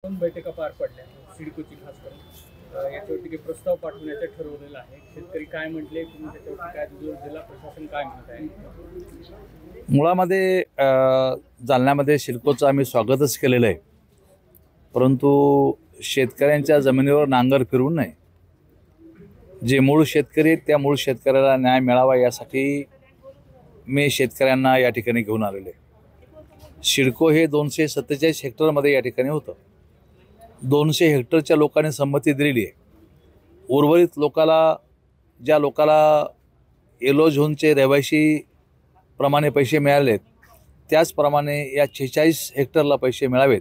दोन बैठका पार पडल्या सिडकोची खास करून याच्यावरती काही प्रस्ताव पाठवण्याचं ठरवलेलं आहे। शेतकरी काय म्हटले, तुम्ही त्याच्यावरती काय जिल्हा प्रशासन काय म्हणत आहे? मुळामध्ये जालन्यामध्ये सिडकोचं आम्ही स्वागतच केलेलं आहे, परंतु शेतकऱ्यांच्या जमिनीवर नांगर फिरवून नये। जे मूळ शेतकरी आहेत त्या मूळ शेतकऱ्याला न्याय मिळावा यासाठी मी शेतकऱ्यांना या ठिकाणी घेऊन आलेले। सिडको हे 247 हेक्टरमध्ये या ठिकाणी होतं। 200 हेक्टरच्या लोकांनी संमती दिलेली आहे। उर्वरित ज्या लोकाला येलो झोनचे रहिवासी प्रमाणे पैसे मिळाले त्याचप्रमाणे या 46 हेक्टरला पैसे मिळावेत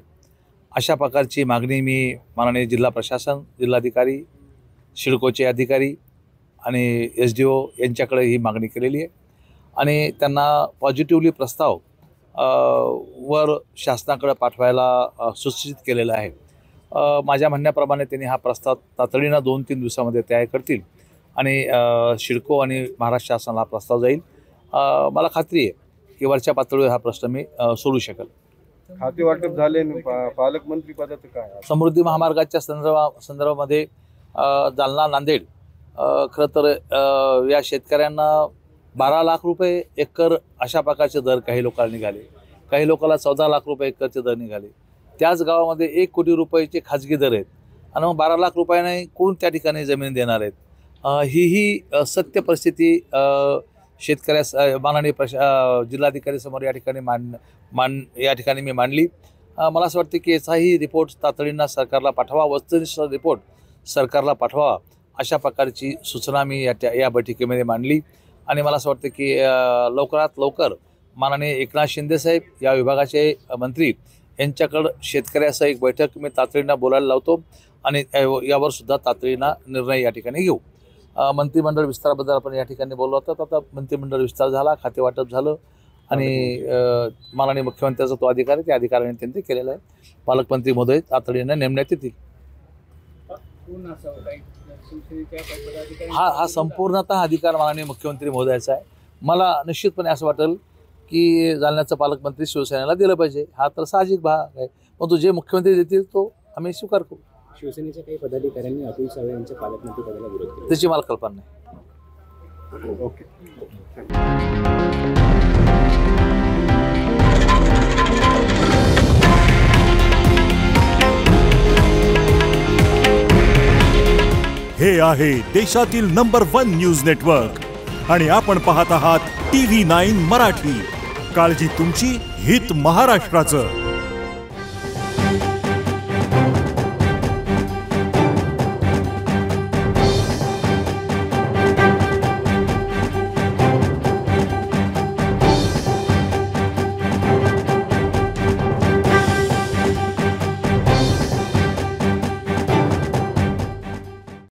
अशा प्रकारची मागणी मी माननीय जिल्हा प्रशासन, जिल्हाधिकारी, सिडकोचे अधिकारी आणि SDO यांच्याकडे ही मागणी केलेली आहे आणि त्यांना पॉझिटिव्हली प्रस्ताव वर शासनाकडे पाठवायला सूचित केलेलं आहे। माझ्या म्हणण्याप्रमाणे त्यांनी हा प्रस्ताव तातडीनं 2-3 दिवसामध्ये तयार करतील आणि सिडको आणि महाराष्ट्र शासनाला प्रस्ताव जाईल। मला खात्री आहे की वरच्या पातळीवर हा प्रश्न मी सोडू शकेल। खाते वाटप झाले, पालकमंत्री पदाचं काय? समृद्धी महामार्गाच्या संदर्भामध्ये जालना नांदेड खरं तर या शेतकऱ्यांना 12 लाख रुपये एकर अशा प्रकारचे दर काही लोकांना निघाले, काही लोकांना 14 लाख रुपये एकरचे दर निघाले। त्याच गावामध्ये 1 कोटी रुपयाचे खाजगी दर आहेत आणि मग 12 लाख रुपयाने कोण त्या ठिकाणी जमीन देणार आहेत? ही सत्य परिस्थिती शेतकऱ्यास माननीय जिल्हाधिकारी समोर या ठिकाणी या ठिकाणी मी मांडली। मला असं वाटतं की याचाही रिपोर्ट तातडीनं सरकारला पाठवा, वस्तुनिष्ठ रिपोर्ट सरकारला पाठवा अशा प्रकारची सूचना मी या बैठकीमध्ये मांडली आणि मला असं वाटतं की लवकरात लवकर माननीय एकनाथ शिंदे साहेब या विभागाचे मंत्री यांच्याकडं शेतकऱ्यासह एक बैठक मी तातडीनं बोलायला लावतो आणि यावर सुद्धा तातडीनं निर्णय या ठिकाणी घेऊ। मंत्रिमंडळ विस्ताराबद्दल आपण या ठिकाणी बोललो होतो, आता मंत्रिमंडळ विस्तार झाला, खाते वाटप झालं आणि माननीय मुख्यमंत्र्याचा तो अधिकार आहे, त्या अधिकाऱ्याने त्यांनी केलेला आहे। पालकमंत्री महोदय तातडीनं नेमण्यात येतील। हा संपूर्णतः अधिकार माननीय मुख्यमंत्री महोदयाचा आहे। मला निश्चितपणे असं वाटेल की जालन्याचं पालकमंत्री शिवसेनेला दिलं पाहिजे, हा तर साहजिक भाग आहे, पण तो जे मुख्यमंत्री देतील तो आम्ही स्वीकार करू। शिवसेनेच्या काही पदाधिकाऱ्यांनी अतुल सावे यांच्या पालकमंत्री पदाला विरोध केला, त्याची मला कल्पना नाही। ओके। हे आहे देशातील नंबर 1 न्यूज नेटवर्क आणि आपण पाहत आहात TV9 मराठी। काळजी तुमची, हित महाराष्ट्राचं।